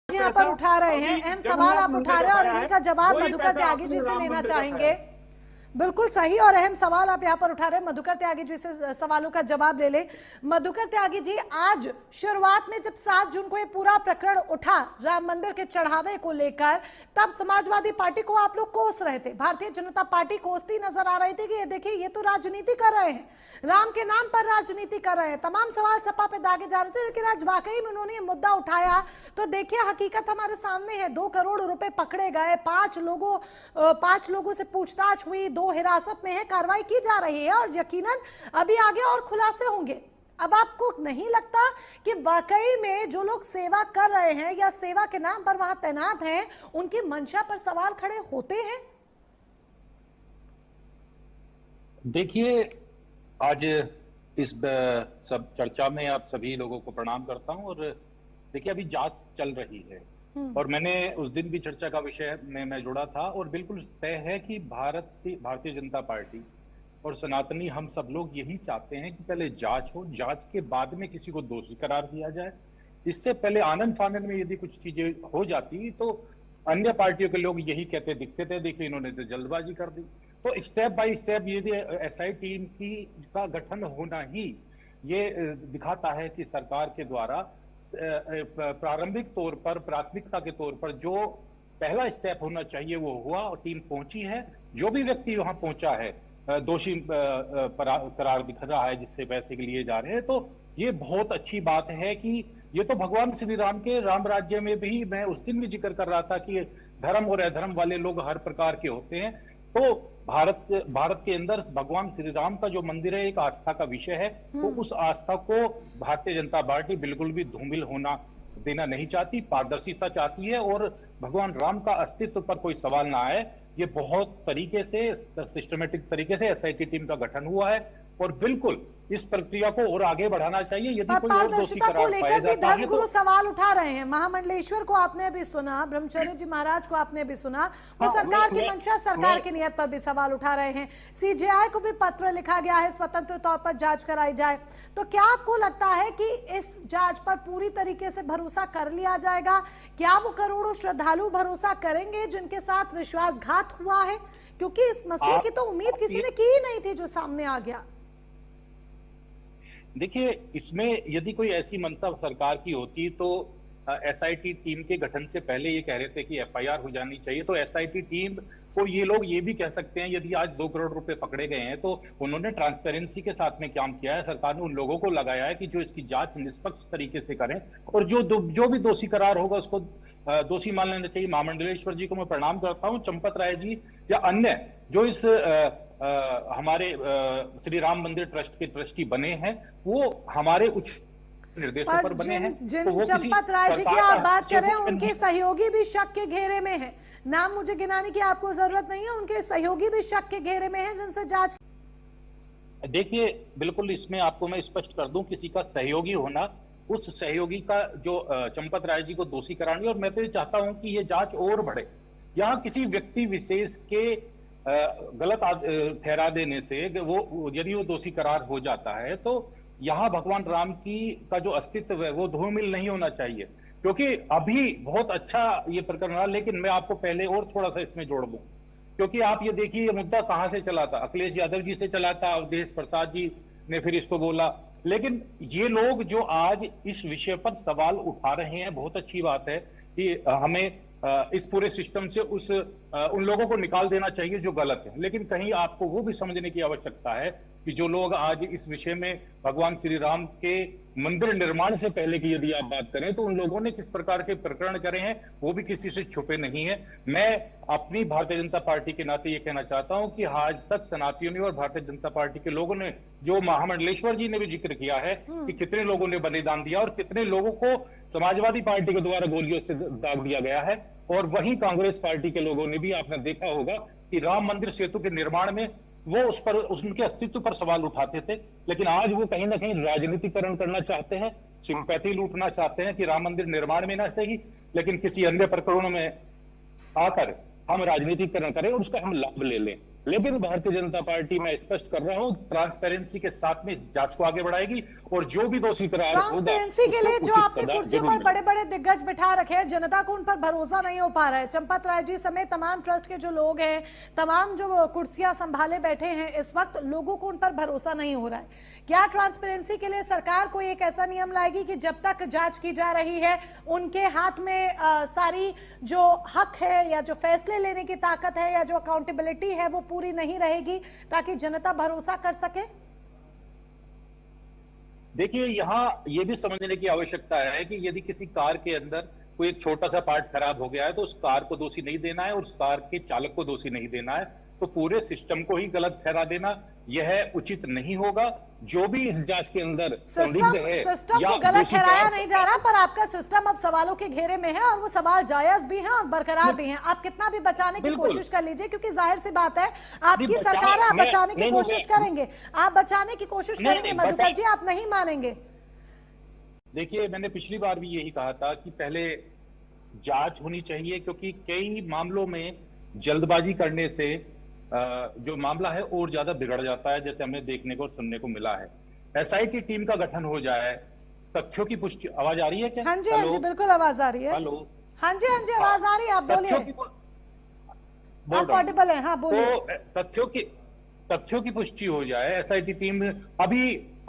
यहाँ पर उठा रहे हैं, अहम सवाल आप उठा रहे हैं और इन्हीं का जवाब मधुकर त्यागी जी से लेना चाहेंगे। बिल्कुल सही और अहम सवाल आप यहाँ पर उठा रहे हैं, मधुकर त्यागी जी से सवालों का जवाब ले ले। मधुकर त्यागी जी, आज शुरुआत में जब 7 जून को ये पूरा प्रकरण उठा राम मंदिर के चढ़ावे को लेकर, तब समाजवादी पार्टी को आप लोग कोस रहे थे, भारतीय जनता पार्टी कोसती नजर आ रही थी कि ये देखिए ये तो राजनीति कर रहे हैं, राम के नाम पर राजनीति कर रहे हैं। तमाम सवाल सपा पे दागे जा रहे थे, लेकिन आज वाकई में उन्होंने ये मुद्दा उठाया तो देखिए हकीकत हमारे सामने है। 2 करोड़ रुपए पकड़े गए, 5 लोगों से पूछताछ हुई, 2 हिरासत में है, कार्रवाई की जा रही है और यकीनन अभी आगे और खुलासे होंगे। अब आपको नहीं लगता कि वाकई में जो लोग सेवा कर रहे हैं या सेवा के नाम पर वहां तैनात हैं, उनकी मंशा पर सवाल खड़े होते हैं? देखिए, आज इस सब चर्चा में आप सभी लोगों को प्रणाम करता हूं। और देखिए, अभी जांच चल रही है और मैंने उस दिन भी चर्चा का विषय में मैं जुड़ा था और बिल्कुल तय है कि भारतीय जनता पार्टी और सनातनी हम सब लोग यही चाहते हैं कि पहले जांच हो, जांच के बाद में किसी को दोषी करार दिया जाए। इससे पहले आनंद फानंद में यदि कुछ चीजें हो जाती तो अन्य पार्टियों के लोग यही कहते दिखते थे, देखिए इन्होंने तो जल्दबाजी कर दी। तो स्टेप बाय स्टेप यदि एसआई टीम का गठन होना ही ये दिखाता है कि सरकार के द्वारा प्रारंभिक तौर पर, प्राथमिकता के तौर पर जो पहला स्टेप होना चाहिए वो हुआ और टीम पहुंची है। जो भी व्यक्ति वहां पहुंचा है दोषी करार दिख रहा है जिससे पैसे के लिए जा रहे हैं, तो ये बहुत अच्छी बात है कि ये तो भगवान श्री राम के राम राज्य में भी मैं उस दिन भी जिक्र कर रहा था कि धर्म और अधर्म वाले लोग हर प्रकार के होते हैं। तो भारत के अंदर भगवान श्री राम का जो मंदिर है एक आस्था का विषय है, तो उस आस्था को भारतीय जनता पार्टी बिल्कुल भी धूमिल होना देना नहीं चाहती, पारदर्शिता चाहती है और भगवान राम का अस्तित्व पर कोई सवाल ना आए। ये बहुत तरीके से सिस्टमेटिक तरीके से एसआईटी टीम का गठन हुआ है और बिल्कुल इस प्रक्रिया को और आगे बढ़ाना चाहिए। यदि कोई और दोषी करार पाया जाता है तो सवाल उठा रहे हैं। महामंडलेश्वर को आपने भी सुना, ब्रह्मचर्य जी महाराज को आपने भी सुना, वो सरकार की मंशा, सरकार की नियत पर भी सवाल उठा रहे हैं। सीजेआई को भी पत्र लिखा गया है स्वतंत्र तौर पर जांच कराई जाए। तो क्या आपको लगता है कि इस जांच पर पूरी तरीके से भरोसा कर लिया जाएगा? क्या वो करोड़ों श्रद्धालु भरोसा करेंगे जिनके साथ विश्वासघात हुआ है? क्योंकि इस मसले की तो उम्मीद किसी ने की ही नहीं थी जो सामने आ गया। देखिए, इसमें यदि कोई ऐसी मंशा सरकार की होती तो एसआईटी टीम के गठन से पहले ये कह रहे थे कि एफआईआर हो जानी चाहिए। तो एसआईटी टीम को ये लोग ये भी कह सकते हैं, यदि आज 2 करोड़ रुपए पकड़े गए हैं तो उन्होंने ट्रांसपेरेंसी के साथ में काम किया है। सरकार ने उन लोगों को लगाया है कि जो इसकी जांच निष्पक्ष तरीके से करें और जो भी दोषी करार होगा उसको दोषी मान लेना चाहिए। महामंडलेश्वर जी को मैं प्रणाम करता हूँ, चंपत राय जी या अन्य जो इस हमारे श्री राम मंदिर ट्रस्ट के ट्रस्टी बने हैं, वो हमारे उच्च निर्देशों पर बने हैं। तो चंपत राय जी की आप बात कर रहे हैं, उनके सहयोगी भी शक के घेरे में है। नाम मुझे गिनाने की आपको जरूरत नहीं है, उनके सहयोगी भी शक के घेरे में है जिनसे जांच। देखिए, बिल्कुल इसमें आपको मैं स्पष्ट कर दूं, किसी का सहयोगी होना, उस सहयोगी का जो चंपत राय जी को दोषी करानी, और मैं तो ये चाहता हूं कि ये जांच और बढ़े। यहाँ किसी व्यक्ति विशेष के गलत ठहरा देने से वो यदि वो दोषी करार हो जाता है तो यहाँ भगवान राम का जो अस्तित्व है वो धूमिल नहीं होना चाहिए। क्योंकि अभी बहुत अच्छा ये प्रकरण रहा, लेकिन मैं आपको पहले और थोड़ा सा इसमें जोड़ दूं। क्योंकि आप ये देखिए ये मुद्दा कहां से चला था, अखिलेश यादव जी से चला था, अवधेश प्रसाद जी ने फिर इसको बोला। लेकिन ये लोग जो आज इस विषय पर सवाल उठा रहे हैं, बहुत अच्छी बात है कि हमें इस पूरे सिस्टम से उन लोगों को निकाल देना चाहिए जो गलत है। लेकिन कहीं आपको वो भी समझने की आवश्यकता है कि जो लोग आज इस विषय में भगवान श्री राम के मंदिर निर्माण से पहले की यदि आप बात करें तो उन लोगों ने किस प्रकार के प्रकरण करे हैं वो भी किसी से छुपे नहीं है। मैं अपनी भारतीय जनता पार्टी के नाते ये कहना चाहता हूं कि आज तक सनातनियों और भारतीय जनता पार्टी के लोगों ने, जो महामंडलेश्वर जी ने भी जिक्र किया है कि कितने लोगों ने बलिदान दिया और कितने लोगों को समाजवादी पार्टी के द्वारा गोलियों से दाग दिया गया है। और वहीं कांग्रेस पार्टी के लोगों ने भी, आपने देखा होगा कि राम मंदिर सेतु के निर्माण में वो उनके अस्तित्व पर सवाल उठाते थे, लेकिन आज वो कहीं ना कहीं राजनीतिकरण करना चाहते हैं, सिंपैथी लूटना चाहते हैं कि राम मंदिर निर्माण में ना सही लेकिन किसी अन्य प्रकरणों में आकर हम राजनीतिकरण करें और उसका हम लाभ ले लें। लेकिन भारतीय जनता पार्टी, मैं स्पष्ट कर रहा हूं, ट्रांसपेरेंसी के साथ में इस जांच को आगे बढ़ाएगी और जो भी दोषी करार होगा ट्रांसपेरेंसी के लिए जो उसको आपने उचित सजा कुर्सियों जरूर पर मिलेगी। बड़े बड़े दिग्गज बिठा रखे हैं, जनता को उन पर भरोसा नहीं हो पा रहा है। चंपत राय जी समेत तमाम ट्रस्ट के जो लोग हैं, तमाम जो कुर्सियां संभाले बैठे हैं, इस वक्त लोगों को उन पर भरोसा नहीं हो रहा है। क्या ट्रांसपेरेंसी के लिए सरकार कोई एक ऐसा नियम लाएगी कि जब तक जांच की जा रही है उनके हाथ में सारी जो हक है या जो फैसले लेने की ताकत है या जो अकाउंटेबिलिटी है वो पूरी नहीं रहेगी, ताकि जनता भरोसा कर सके? देखिए, यहाँ ये भी समझने की आवश्यकता है कि यदि किसी कार के अंदर कोई एक छोटा सा पार्ट खराब हो गया है तो उस कार को दोषी नहीं देना है और उस कार के चालक को दोषी नहीं देना है, तो पूरे सिस्टम को ही गलत ठहरा देना यह उचित नहीं होगा। जो भी इस जांच के अंदर संदिग्ध है सिस्टम या को गलत दोषी ठहराया करार, नहीं जा रहा, पर आपका सिस्टम अब सवालों के घेरे में है और वो सवाल जायज भी हैं और बरकरार भी हैं। आप कितना भी बचाने की बिल्कुल। कोशिश कर लीजिए, क्योंकि जाहिर सी बात है आपकी नहीं, सरकार है, आप मैं- बचाने की नहीं, कोशिश करेंगे, आप बचाने की कोशिश नहीं, करेंगे नहीं, मधुकर जी, आप नहीं मानेंगे। देखिए, मैंने पिछली बार भी यही कहा था कि पहले जांच होनी चाहिए, क्योंकि कई मामलों में जल्दबाजी करने से जो मामला है और ज्यादा बिगड़ जाता है, जैसे हमें देखने को और सुनने को मिला है। एसआईटी टीम का गठन हो जाए, तथ्यों की पुष्टि। आवाज आ रही है क्या? हाँ जी, हाँ जी, बिल्कुल आवाज आ रही है। हेलो, हाँ जी, हाँ जी, आवाज आ रही है, आप बोलिए। आप ऑडिबल हैं, हाँ बोलिए। तो तथ्यों की पुष्टि हो जाए, एसआईटी टीम।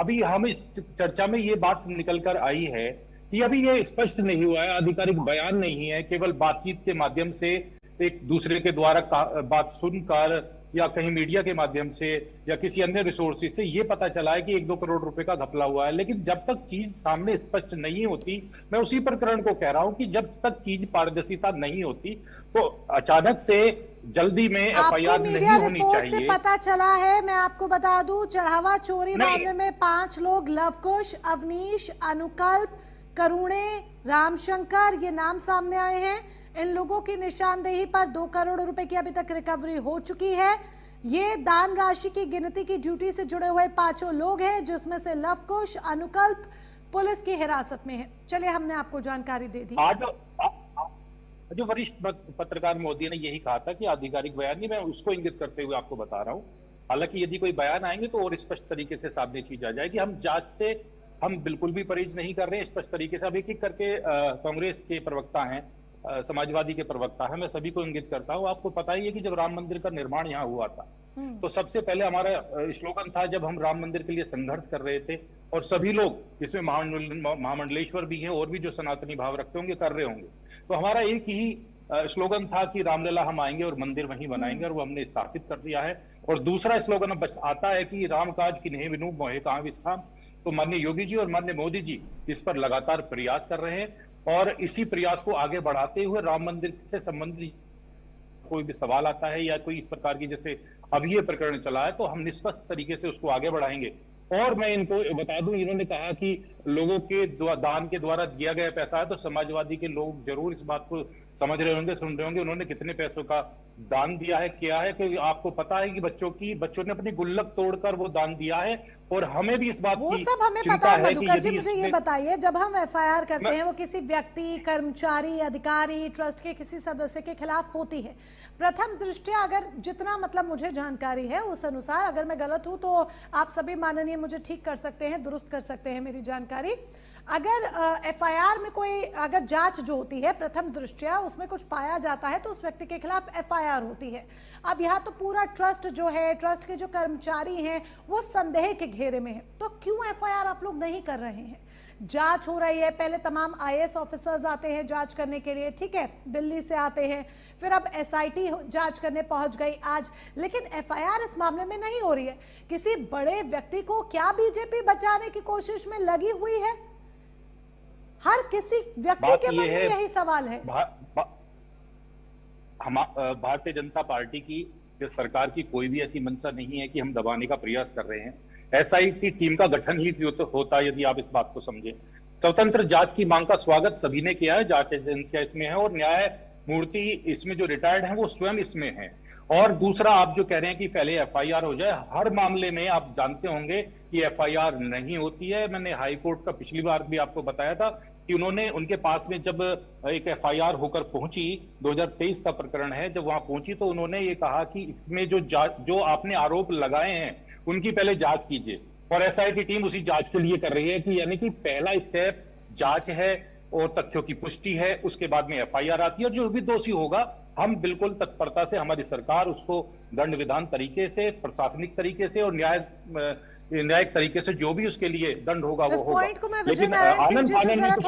अभी हम इस चर्चा में ये बात निकल कर आई है कि अभी ये स्पष्ट नहीं हुआ है, आधिकारिक बयान नहीं है, केवल बातचीत के माध्यम से एक दूसरे के द्वारा बात सुनकर या कहीं मीडिया के माध्यम से या किसी अन्य रिसोर्सेज से ये पता चला है कि 1-2 करोड़ रुपए का घपला हुआ है। लेकिन जब तक चीज सामने स्पष्ट नहीं होती, मैं उसी प्रकरण को कह रहा हूं कि जब तक चीज पारदर्शिता नहीं होती तो अचानक से जल्दी में एफआईआर नहीं होनी रिपोर्ट से चाहिए। पता चला है, मैं आपको बता दूं, चढ़ावा चोरी नहीं। मामले में 5 लोग, लवकुश, अवनीश, अनुकल्प, करुणे, रामशंकर, ये नाम सामने आए हैं। इन लोगों की निशानदेही पर 2 करोड़ रुपए की अभी तक रिकवरी हो चुकी है। ये दान राशि की गिनती की ड्यूटी से जुड़े हुए 5 लोग हैं, जिसमें से लवकुश, अनुकल्प पुलिस की हिरासत में है। चलिए, हमने आपको जानकारी दे दी। आज जो वरिष्ठ पत्रकार मोदी ने यही कहा था कि आधिकारिक बयान नहीं, मैं उसको इंगित करते हुए आपको बता रहा हूं। हालांकि यदि कोई बयान आएंगे तो और स्पष्ट तरीके से सामने चीज आ जाएगी। हम जांच से हम बिल्कुल भी परहेज नहीं कर रहे हैं, स्पष्ट तरीके से। अब एक एक करके कांग्रेस के प्रवक्ता हैं, समाजवादी के प्रवक्ता है, मैं सभी को इंगित करता हूं। आपको पता ही है कि जब राम मंदिर का निर्माण यहाँ हुआ था तो सबसे पहले हमारा स्लोगन था, जब हम राम मंदिर के लिए संघर्ष कर रहे थे, और सभी लोग, इसमें महामंडलेश्वर भी हैं और भी जो सनातनी भाव रखते होंगे, कर रहे होंगे, तो हमारा एक ही स्लोगन था कि रामलला हम आएंगे और मंदिर वहीं बनाएंगे, और वो हमने स्थापित कर दिया है। और दूसरा स्लोगन अब बस आता है कि राम काज किन्हीं बिनु मोहे कहां विश्राम। तो माननीय योगी जी और माननीय मोदी जी इस पर लगातार प्रयास कर रहे हैं, और इसी प्रयास को आगे बढ़ाते हुए राम मंदिर से संबंधित कोई भी सवाल आता है या कोई इस प्रकार की, जैसे अभी ये प्रकरण चला है, तो हम निष्पक्ष तरीके से उसको आगे बढ़ाएंगे। और मैं इनको बता दूं, इन्होंने कहा कि लोगों के दान के द्वारा दिया गया पैसा है, तो समाजवादी के लोग जरूर इस बात को समझ रहे होंगे, सुन रहे होंगे, उन्होंने कितने पैसों का दान दिया है, क्या है। क्योंकि आपको पता है कि बच्चों ने अपनी गुल्लक तोड़कर वो दान दिया है, और हमें भी इस बात वो की सब हमें चिंता पता है है कि मधुकर जी, यदि मुझे ये इसमें- बताइए, जब हम एफआईआर करते हैं वो किसी व्यक्ति, कर्मचारी, अधिकारी, ट्रस्ट के किसी सदस्य के खिलाफ होती है, प्रथम दृष्टया अगर जितना मतलब मुझे जानकारी है उस अनुसार, अगर मैं गलत हूं तो आप सभी माननीय मुझे ठीक कर सकते हैं, दुरुस्त कर सकते हैं मेरी जानकारी। अगर एफआईआर में कोई, अगर जांच जो होती है प्रथम दृष्टया उसमें कुछ पाया जाता है तो उस व्यक्ति के खिलाफ एफआईआर होती है। अब यहाँ तो पूरा ट्रस्ट जो है, ट्रस्ट के जो कर्मचारी हैं वो संदेह के घेरे में है, तो क्यों एफआईआर आप लोग नहीं कर रहे हैं? जांच हो रही है, पहले तमाम आईएएस ऑफिसर्स आते हैं जांच करने के लिए, ठीक है, दिल्ली से आते हैं, फिर अब एसआईटी जांच करने पहुंच गई आज, लेकिन एफआईआर इस मामले में नहीं हो रही है। किसी बड़े व्यक्ति को क्या बीजेपी बचाने की कोशिश में लगी हुई है? हर किसी व्यक्ति के मन में यही सवाल है। भारतीय जनता पार्टी की, सरकार की कोई भी ऐसी मंशा नहीं है कि हम दबाने का प्रयास कर रहे हैं। एसआईटी टीम का गठन ही होता, यदि आप इस बात को समझें। स्वतंत्र जांच की मांग का स्वागत सभी ने किया है, जांच एजेंसियां इसमें है और न्यायमूर्ति इसमें जो रिटायर्ड हैं वो स्वयं इसमें हैं। और दूसरा, आप जो कह रहे हैं कि पहले एफआईआर हो जाए, हर मामले में आप जानते होंगे कि एफआईआर नहीं होती है। मैंने हाई कोर्ट का पिछली बार भी आपको बताया था कि उन्होंने उनके पास में जब एक एफआईआर होकर पहुंची, 2023 का प्रकरण है, जब वहां पहुंची तो उन्होंने ये कहा कि इसमें जो आपने आरोप लगाए हैं उनकी पहले जांच कीजिए, और एसआईटी टीम उसी जांच के लिए कर रही है कि यानी कि पहला स्टेप जांच है और तथ्यों की पुष्टि है, उसके बाद में एफआईआर आती है और जो भी दोषी होगा हम बिल्कुल तत्परता से, हमारी सरकार उसको दंड विधान तरीके से, प्रशासनिक तरीके से और न्यायिक तरीके से जो भी उसके लिए दंड होगा इस वो होगा। पॉइंट को मैं विजय लेकिन नारायण सिंह आनंद जी से फानन में जरा कुछ